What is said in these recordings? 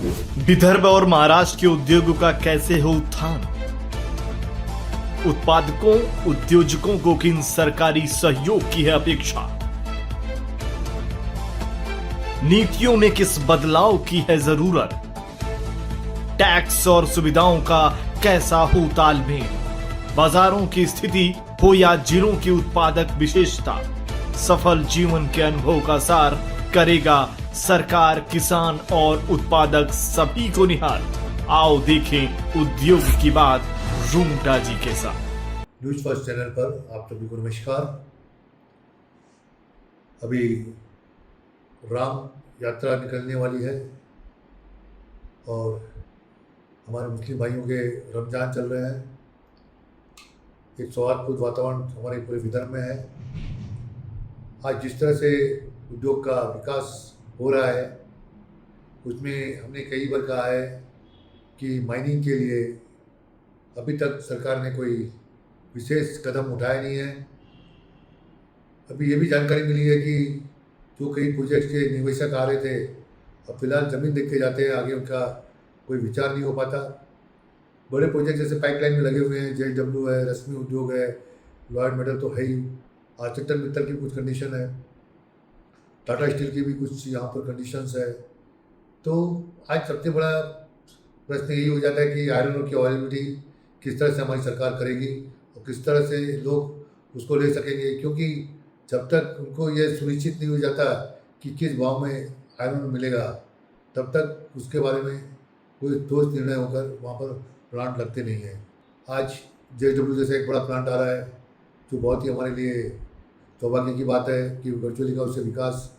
विदर्भ और महाराष्ट्र के उद्योगों का कैसे हो उत्थान? उत्पादकों उद्योजकों को किन सरकारी सहयोग की है अपेक्षा? नीतियों में किस बदलाव की है जरूरत? टैक्स और सुविधाओं का कैसा हो तालमेल? बाजारों की स्थिति हो या जिलों की उत्पादक विशेषता, सफल जीवन के अनुभव का सार करेगा सरकार, किसान और उत्पादक सभी को निहाल। आओ देखें उद्योग की बात रूंगटा जी के साथ। न्यूज फर्स्ट चैनल पर आप सभी को नमस्कार। अभी राम यात्रा निकलने वाली है और हमारे मुस्लिम भाइयों के रमज़ान चल रहे हैं। एक सौहार्दपूर्ण वातावरण हमारे पूरे विदर्भ में है। आज जिस तरह से उद्योग का विकास हो रहा है उसमें हमने कई बार कहा है कि माइनिंग के लिए अभी तक सरकार ने कोई विशेष कदम उठाया नहीं है। अभी ये भी जानकारी मिली है कि जो कई प्रोजेक्ट के निवेशक आ रहे थे अब फिलहाल ज़मीन देख के जाते हैं, आगे उनका कोई विचार नहीं हो पाता। बड़े प्रोजेक्ट जैसे पाइपलाइन में लगे हुए हैं, JSW है, रश्मि उद्योग है, लॉयड मेटल तो है ही, आर्चेक्टर मित्तल की कुछ कंडीशन है, टाटा स्टील की भी कुछ यहाँ पर कंडीशंस है। तो आज सबसे बड़ा प्रश्न यही हो जाता है कि आयरन ओर की अवेलेबिलिटी किस तरह से हमारी सरकार करेगी और किस तरह से लोग उसको ले सकेंगे, क्योंकि जब तक उनको ये सुनिश्चित नहीं हो जाता कि किस भाव में आयरन मिलेगा तब तक उसके बारे में कोई ठोस निर्णय होकर वहाँ पर प्लांट लगते नहीं हैं। आज JSW जैसे एक बड़ा प्लांट आ रहा है जो बहुत ही हमारे लिए सौभाग्य की बात है कि वर्चुअली का उससे विकास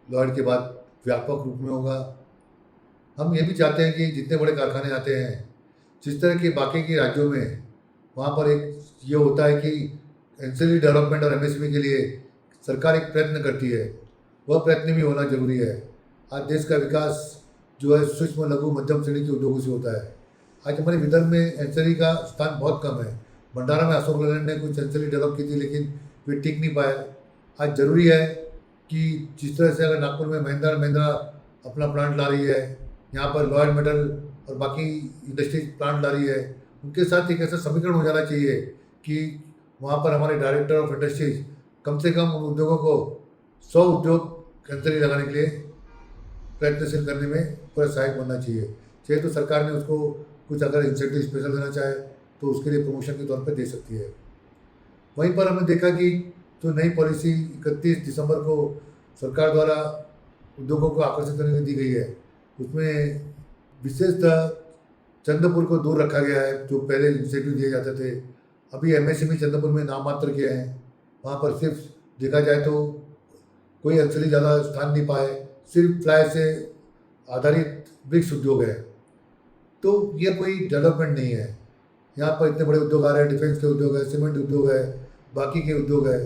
लॉयड के बाद व्यापक रूप में होगा। हम ये भी चाहते हैं कि जितने बड़े कारखाने आते हैं, जिस तरह के बाकी के राज्यों में वहाँ पर एक ये होता है कि एंसिलरी डेवलपमेंट और MSME के लिए सरकार एक प्रयत्न करती है, वह प्रयत्न भी होना जरूरी है। आज देश का विकास जो है सूक्ष्म लघु मध्यम श्रेणी के उद्योगों से होता है। आज हमारे विदर्भ में एंसिलरी का स्थान बहुत कम है। भंडारा में अशोक लेलैंड ने कुछ एंसिलरी डेवलप की थी लेकिन वे टिक नहीं पाए। आज ज़रूरी है कि जिस तरह से अगर नागपुर में महिंद्रा अपना प्लांट ला रही है, यहाँ पर लॉयड मेटल और बाकी इंडस्ट्रीज प्लांट ला रही है, उनके साथ एक ऐसा समीकरण हो जाना चाहिए कि वहाँ पर हमारे डायरेक्टर ऑफ इंडस्ट्रीज कम से कम उन उद्योगों को 100 उद्योग एंसिलरी लगाने के लिए प्रयत्नशील करने में पूरा सहायक बनना चाहिए तो सरकार ने उसको कुछ अगर इंसेंटिव स्पेशल देना चाहे तो उसके लिए प्रमोशन के तौर पर दे सकती है। वहीं पर हमने देखा कि जो नई पॉलिसी 31 दिसंबर को सरकार द्वारा उद्योगों को आकर्षित करने के लिए दी गई है, उसमें विशेषतः चंद्रपुर को दूर रखा गया है। जो पहले इंसेंटिव दिए जाते थे अभी MSME चंद्रपुर में नाम मात्र के हैं। वहाँ पर सिर्फ देखा जाए तो कोई एंसिलरी ज़्यादा स्थान नहीं पाए, सिर्फ फ्लाई से आधारित ब्रिक्स उद्योग है। तो ये कोई डेवलपमेंट नहीं है। यहाँ पर इतने बड़े उद्योग आ रहे हैं, डिफेंस के उद्योग है, सीमेंट उद्योग है, बाकी के उद्योग है,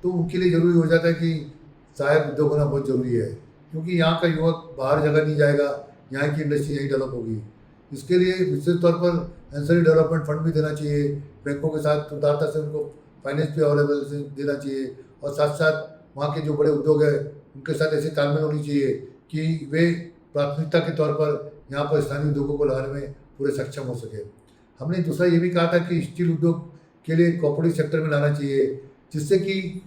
तो उनके लिए ज़रूरी हो जाता है कि सहायक उद्योग होना बहुत ज़रूरी है, क्योंकि यहाँ का युवक बाहर जगह नहीं जाएगा, यहाँ की इंडस्ट्री यहीं डेवलप होगी। इसके लिए विशेष तौर पर एंसिलरी डेवलपमेंट फंड भी देना चाहिए, बैंकों के साथ उदारता से उनको फाइनेंस भी अवेलेबल देना चाहिए और साथ साथ वहाँ के जो बड़े उद्योग हैं उनके साथ ऐसी तालमेल होनी चाहिए कि वे प्राथमिकता के तौर पर यहाँ पर स्थानीय उद्योगों को लगाने में पूरे सक्षम हो सके। हमने दूसरा ये भी कहा था कि स्टील उद्योग के लिए कोऑपरेटिव सेक्टर में लाना चाहिए, जिससे कि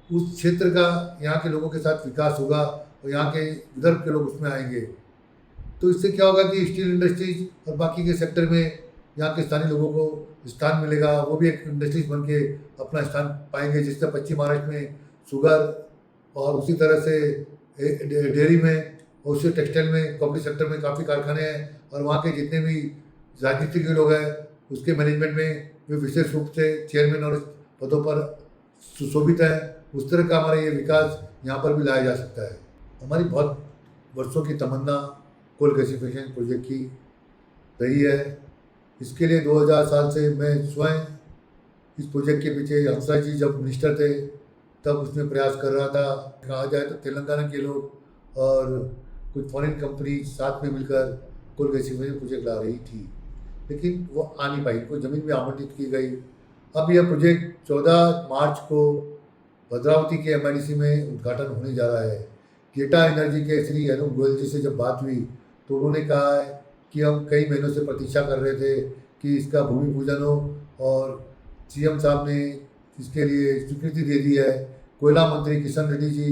उस क्षेत्र का यहाँ के लोगों के साथ विकास होगा और यहाँ के विदर्भ के लोग उसमें आएंगे। तो इससे क्या होगा कि स्टील इंडस्ट्रीज और बाकी के सेक्टर में यहाँ के स्थानीय लोगों को स्थान मिलेगा, वो भी एक इंडस्ट्रीज बन के अपना स्थान पाएंगे। जिससे पश्चिम महाराष्ट्र में शुगर और उसी तरह से डेयरी में और उसी टेक्सटाइल में कोऑपरेटिव सेक्टर में काफ़ी कारखाने हैं और वहाँ के जितने भी राजनीतिक के लोग हैं उसके मैनेजमेंट में वे विशेष रूप से चेयरमैन और पदों पर सुशोभित हैं। उस तरह का हमारा ये विकास यहाँ पर भी लाया जा सकता है। हमारी बहुत वर्षों की तमन्ना कोल गैसिफिकेशन प्रोजेक्ट की रही है। इसके लिए 2000 साल से मैं स्वयं इस प्रोजेक्ट के पीछे, हंसराज जी जब मिनिस्टर थे तब उसमें प्रयास कर रहा था। कहा जाए तो तेलंगाना के लोग और कुछ फॉरेन कंपनी साथ में मिलकर कोल गैसिफिकेशन प्रोजेक्ट ला रही थी, लेकिन वो आ नहीं पाई, को ज़मीन भी आवंटित की गई। अब यह प्रोजेक्ट 14 मार्च को भद्रावती के MIDC में उद्घाटन होने जा रहा है। गेटा एनर्जी के श्री अनूप गोयल जी से जब बात हुई तो उन्होंने कहा है कि हम कई महीनों से प्रतीक्षा कर रहे थे कि इसका भूमि पूजन हो, और सीएम साहब ने इसके लिए स्वीकृति दे दी है। कोयला मंत्री किशन रेड्डी जी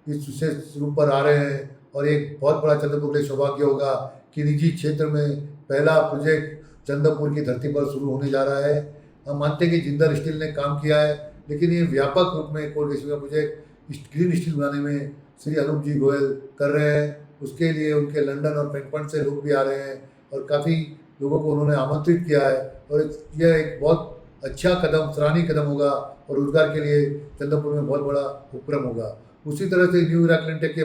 इस विशेष रूप पर आ रहे हैं, और एक बहुत बड़ा चंद्रपुर के लिए सौभाग्य होगा कि निजी क्षेत्र में पहला प्रोजेक्ट चंद्रपुर की धरती पर शुरू होने जा रहा है। हम मानते हैं कि जिंदल स्टील ने काम किया है, लेकिन ये व्यापक रूप में कोल का प्रोजेक्ट ग्रीन स्टील बनाने में श्री अनूप जी गोयल कर रहे हैं। उसके लिए उनके लंदन और फ्रैंकफर्ट से लोग भी आ रहे हैं, और काफ़ी लोगों को उन्होंने आमंत्रित किया है, और यह एक बहुत अच्छा कदम, सराहनीय कदम होगा, और रोजगार के लिए चंद्रपुर में बहुत बड़ा उपक्रम होगा। उसी तरह से न्यू इरा क्लिंटेक के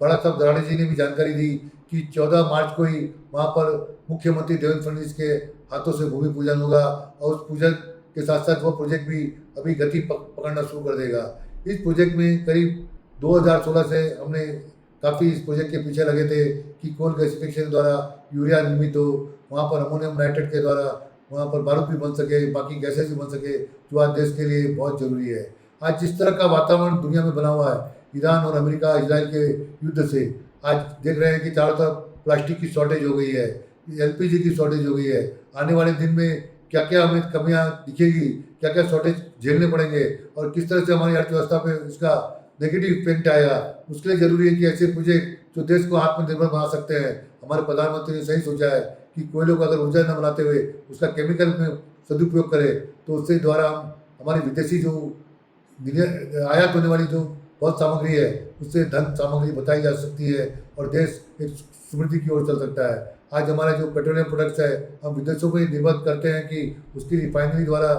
बड़ा साहब दराड़े जी ने भी जानकारी दी कि 14 मार्च को ही वहाँ पर मुख्यमंत्री देवेंद्र फडणवीस के हाथों से भूमि पूजन होगा, और उस पूजन के साथ साथ वो प्रोजेक्ट भी अभी गति पकड़ना शुरू कर देगा। इस प्रोजेक्ट में करीब 2016 से हमने काफ़ी इस प्रोजेक्ट के पीछे लगे थे कि कोल गैसिफिकेशन द्वारा यूरिया निर्मित हो, वहाँ पर अमोनियम नाइट्रेट के द्वारा वहाँ पर बारूद भी बन सके, बाकी गैसेज भी बन सके, जो आज देश के लिए बहुत ज़रूरी है। आज जिस तरह का वातावरण दुनिया में बना हुआ है, ईरान और अमेरिका इजराइल के युद्ध से, आज देख रहे हैं कि चारों तरफ प्लास्टिक की शॉर्टेज हो गई है, एलपीजी की शॉर्टेज हो गई है। आने वाले दिन में क्या क्या हमें कमियां दिखेगी, क्या क्या शॉर्टेज झेलने पड़ेंगे, और किस तरह से हमारी अर्थव्यवस्था पे इसका नेगेटिव इम्पैक्ट आएगा, उसके लिए ज़रूरी है कि ऐसे प्रोजेक्ट जो देश को आत्मनिर्भर बना सकते हैं। हमारे प्रधानमंत्री ने सही सोचा है कि कोयलों को अगर ऊर्जा न बनाते हुए उसका केमिकल में सदुपयोग करें, तो उससे द्वारा हम हमारी विदेशी जो आयात होने वाली जो बहुत सामग्री है, उससे धन सामग्री बताई जा सकती है, और देश एक समृद्धि की ओर चल सकता है। आज हमारे जो पेट्रोलियम प्रोडक्ट्स है, हम विदेशों पर निर्भर करते हैं कि उसकी रिफाइनरी द्वारा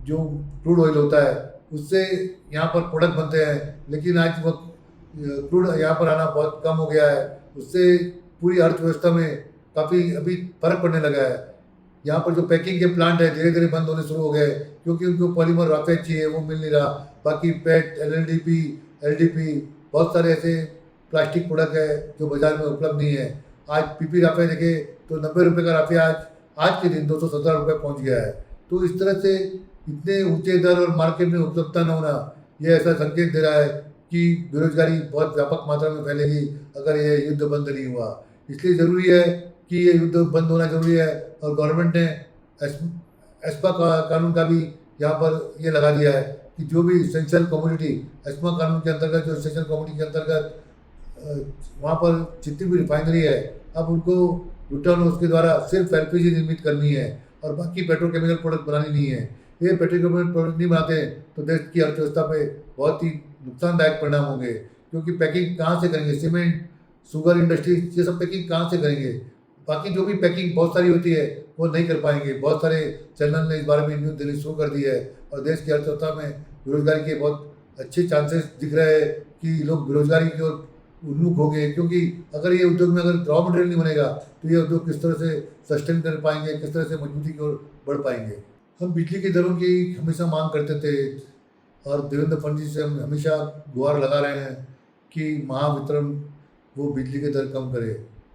जो क्रूड ऑयल होता है उससे यहाँ पर प्रोडक्ट बनते हैं, लेकिन आज वो क्रूड यहाँ पर आना बहुत कम हो गया है। उससे पूरी अर्थव्यवस्था में काफ़ी अभी फर्क पड़ने लगा है। यहाँ पर जो पैकिंग के प्लांट है धीरे धीरे बंद होने शुरू हो गए, क्योंकि उनको पॉलीमर राफेज चाहिए, वो मिल नहीं रहा। बाकी पेट, एलडीपी बहुत सारे ऐसे प्लास्टिक प्रोडक्ट है जो बाजार में उपलब्ध नहीं है। आज पीपी राफे देखे तो 90 रुपये का राफे आज के दिन 217 रुपये पहुँच गया है। तो इस तरह से इतने ऊंचे दर और मार्केट में उपलब्धता न होना, यह ऐसा संकेत दे रहा है कि बेरोजगारी बहुत व्यापक मात्रा में फैलेगी अगर ये युद्ध बंद नहीं हुआ। इसलिए ज़रूरी है कि ये युद्ध बंद होना जरूरी है, और गवर्नमेंट ने एस्पा कानून का भी यहाँ पर ये लगा दिया है कि जो भी इसेंशियल कमोडिटी, एस्पा कानून के अंतर्गत जो इसेंशियल कमोडिटी के अंतर्गत वहाँ पर जितनी भी रिफाइनरी है, अब उनको रिटर्न उसके द्वारा सिर्फ एलपीजी निर्मित करनी है, और बाकी पेट्रोकेमिकल प्रोडक्ट बनानी नहीं है। ये पेट्रोकेमिकल प्रोडक्ट नहीं बनाते हैं तो देश की अर्थव्यवस्था पे बहुत ही नुकसानदायक परिणाम होंगे, क्योंकि पैकिंग कहाँ से करेंगे? सीमेंट, शुगर इंडस्ट्री, ये सब पैकिंग कहाँ से करेंगे? बाकी जो भी पैकिंग बहुत सारी होती है वो नहीं कर पाएंगे। बहुत सारे चैनल ने इस बारे में न्यूज़ देनी शुरू कर दी है, और देश की अर्थव्यवस्था में बेरोजगारी के बहुत अच्छे चांसेस दिख रहे हैं कि लोग बेरोजगारी की ओर उन्मुख हो गए, क्योंकि अगर ये उद्योग में अगर रॉ मटेरियल नहीं बनेगा तो ये उद्योग किस तरह से सस्टेन कर पाएंगे, किस तरह से मजबूती की ओर बढ़ पाएंगे। हम बिजली की दरों की हमेशा मांग करते थे, और देवेंद्र फडणवीस से हम हमेशा गुहार लगा रहे हैं कि महावितरण वो बिजली के दर कम करे।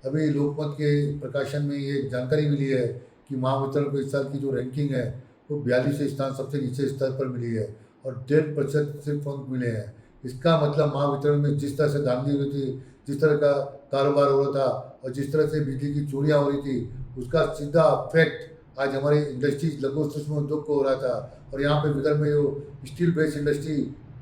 अभी लोकमत के प्रकाशन में ये जानकारी मिली है कि महावितरण को इस साल की जो रैंकिंग है वो 42वें स्थान सबसे नीचे स्तर पर मिली है, और 1.5% सिर्फ अंक मिले हैं। इसका मतलब महावितरण में जिस तरह से धांधली हुई थी, जिस तरह का कारोबार हो रहा था, और जिस तरह से बिजली की चोरियाँ हो रही थी, उसका सीधा इफेक्ट आज हमारे इंडस्ट्रीज, लघु सूक्ष्म उद्योग को हो रहा था। और यहाँ पे विदर्भ में जो स्टील बेस्ड इंडस्ट्री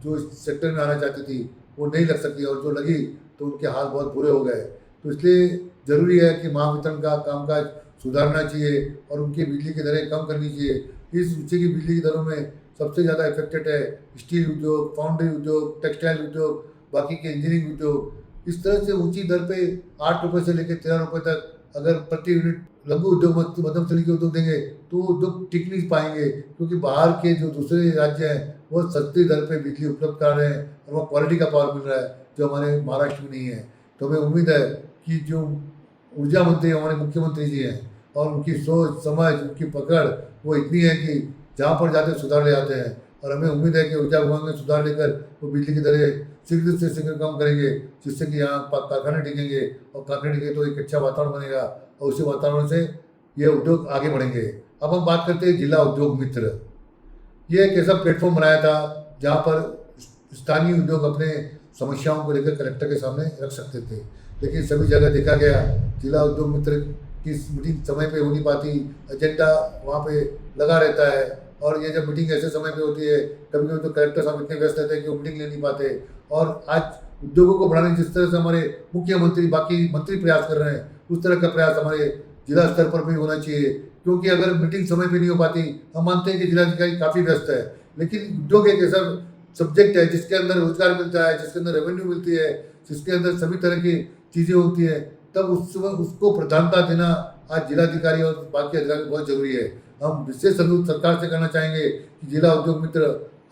जो इस सेक्टर में आना चाहती थी वो नहीं लग सकी, और जो लगी तो उनके हाल बहुत बुरे हो गए। तो इसलिए ज़रूरी है कि महावितरण का कामकाज सुधारना चाहिए, और उनकी बिजली की दरें कम करनी चाहिए। इस नीचे की बिजली की दरों में सबसे ज़्यादा इफेक्टेड है स्टील उद्योग, फाउंड्री उद्योग, टेक्सटाइल उद्योग, बाकी के इंजीनियरिंग उद्योग। इस तरह से ऊंची दर पे 8 रुपये से लेकर 13 रुपये तक अगर प्रति यूनिट लघु उद्योग मध्यम श्रेणी के उद्योग देंगे तो उद्योग टिक नहीं पाएंगे, क्योंकि बाहर के जो दूसरे राज्य हैं वो सस्ती दर पे बिजली उपलब्ध करा रहे हैं, और वो क्वालिटी का पावर मिल रहा है जो हमारे महाराष्ट्र में नहीं है। तो हमें उम्मीद है कि जो ऊर्जा मंत्री हमारे मुख्यमंत्री जी हैं, और उनकी सोच समझ, उनकी पकड़ वो इतनी है कि जहाँ पर जाते सुधार ले आते हैं। और हमें उम्मीद है कि ऊर्जा विभाग में सुधार लेकर वो बिजली की दरें शीघ्र से शीघ्र कम करेंगे, जिससे कि यहाँ कारखाने टिकेंगे, और कारखाने टिके तो एक अच्छा वातावरण बनेगा, और उसी वातावरण से ये उद्योग आगे बढ़ेंगे। अब हम बात करते हैं जिला उद्योग मित्र। ये एक ऐसा प्लेटफॉर्म बनाया था जहाँ पर स्थानीय उद्योग अपने समस्याओं को लेकर कलेक्टर के सामने रख सकते थे। लेकिन सभी जगह देखा गया जिला उद्योग मित्र की मीटिंग समय पे हो नहीं पाती, एजेंडा वहाँ पे लगा रहता है। और ये जब मीटिंग ऐसे समय पे होती है, कभी कभी तो कलेक्टर साहब इतने व्यस्त रहते हैं कि वो मीटिंग ले नहीं पाते। और आज उद्योगों को बढ़ाने जिस तरह से हमारे मुख्यमंत्री बाकी मंत्री प्रयास कर रहे हैं, उस तरह का प्रयास हमारे जिला स्तर पर भी होना चाहिए। क्योंकि अगर मीटिंग समय पे नहीं हो पाती, हम मानते हैं कि जिलाधिकारी काफ़ी व्यस्त है, लेकिन उद्योग एक ऐसा सब्जेक्ट है जिसके अंदर रोजगार मिलता है, जिसके अंदर रेवेन्यू मिलती है, जिसके अंदर सभी तरह की चीज़ें होती हैं, तब उसको प्रधानता देना आज जिलाधिकारी और बाकी अधिकारी बहुत जरूरी है। हम विशेष अनुरोध सरकार से करना चाहेंगे कि जिला उद्योग मित्र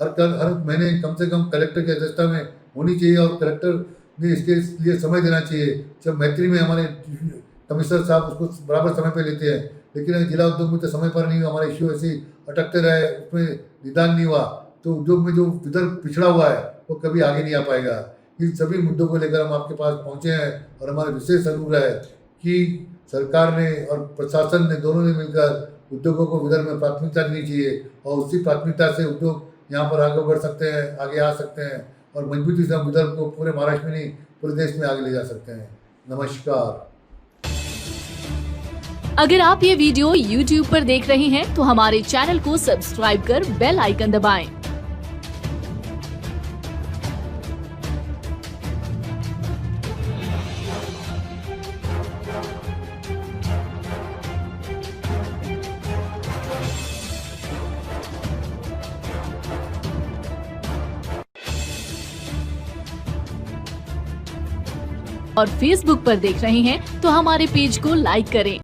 हर महीने कम से कम कलेक्टर की अध्यक्षता में होनी चाहिए और कलेक्टर ने इसके लिए समय देना चाहिए। जब मैत्री में हमारे कमिश्नर साहब उसको बराबर समय पर लेते हैं, लेकिन जिला उद्योग मित्र समय पर नहीं हुआ, हमारे इश्यू ऐसे अटकते रहे, उसमें निदान नहीं हुआ, तो उद्योग में जो विदर्भ पिछड़ा हुआ है वो कभी आगे नहीं आ पाएगा। इन सभी मुद्दों को लेकर हम आपके पास पहुंचे हैं और हमारा विशेष अनुरोध है कि सरकार ने और प्रशासन ने दोनों ने मिलकर उद्योगों को विदर्भ में प्राथमिकता देनी चाहिए और उसी प्राथमिकता से उद्योग यहाँ पर आगे बढ़ सकते हैं, आगे आ सकते हैं और मजबूती से हम विदर्भ को पूरे महाराष्ट्र में नहीं पूरे देश में आगे ले जा सकते हैं। नमस्कार। अगर आप ये वीडियो YouTube पर देख रहे हैं तो हमारे चैनल को सब्सक्राइब कर बेल आइकन दबाएं। और Facebook पर देख रहे हैं तो हमारे पेज को लाइक करें।